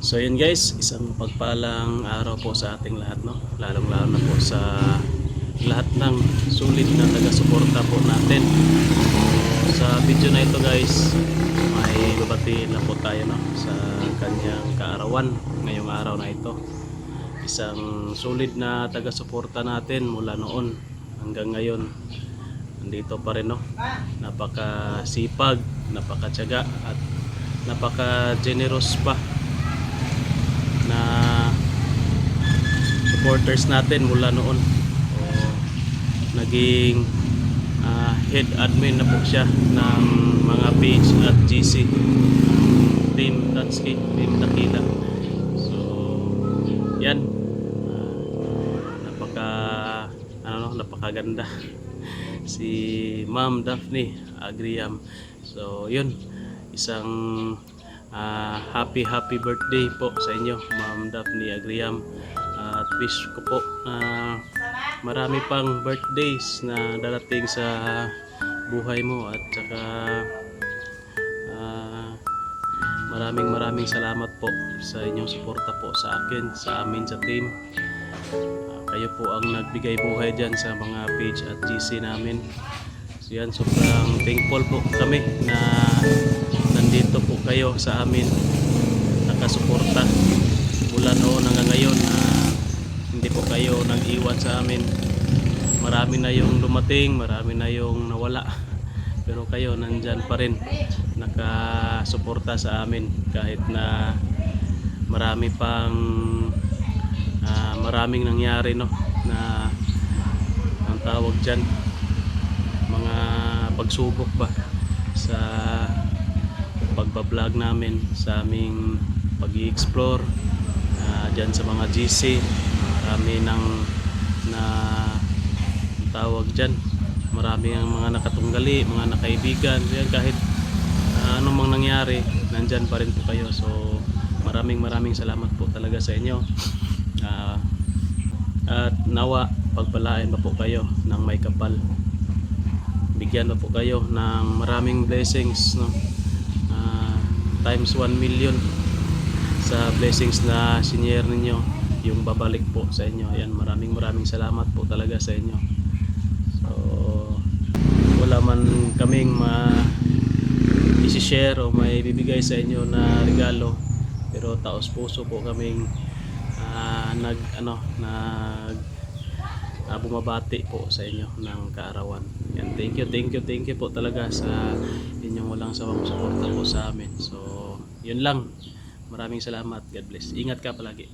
So yun guys, isang pagpalang araw po sa ating lahat, no? Lalong-lalo na po sa lahat ng sulit na taga-suporta po natin. So, sa video na ito guys, may babatiin lang po tayo, no? Sa kanyang kaarawan ngayong araw na ito. Isang sulit na taga-suporta natin mula noon hanggang ngayon. Nandito pa rin, no? Napaka-sipag, napaka-tiyaga at napaka-generous pa na supporters natin mula noon. So, naging head admin na po siya ng mga page at GC Team Tatsuki, Team Takila. So yan, napakaganda si Ma'am Daphne Agriam. So yun, isang happy birthday po sa inyo, Ma'am Daphne Agriam, at wish ko po marami pang birthdays na darating sa buhay mo, at saka maraming salamat po sa inyong suporta po sa akin, sa amin, sa team. Kayo po ang nagbigay buhay dyan sa mga page at GC namin. So yan, sobrang thankful po kami na nandito po kayo sa amin, nakasuporta mula noon hanggang ngayon. Hindi po kayo nag-iwan sa amin. Marami na yung dumating, marami na yung nawala, pero kayo nandyan pa rin, nakasuporta sa amin kahit na marami pang maraming nangyari, no, na ang tawag dyan, mga pagsubok ba sa pagbablog namin, sa aming pag-i-explore dyan sa mga GC. Marami nang na tawag dyan, marami ang mga nakatunggali, mga nakaibigan. Yan, kahit anong mang nangyari, nandyan pa rin po kayo. So maraming salamat po talaga sa inyo. At nawa pagpalain pa po kayo ng may kapal, bigyan pa po kayo ng maraming blessings, no? Times 1 million sa blessings na sinyer ninyo, yung babalik po sa inyo. Ayan, maraming salamat po talaga sa inyo. So wala man kaming i-share o may bibigay sa inyo na regalo, pero taos puso po kaming bumabati po sa inyo ng kaarawan. Yan, thank you po talaga sa inyong walang sawang suporta po sa amin. So yun lang, maraming salamat. God bless, ingat ka palagi.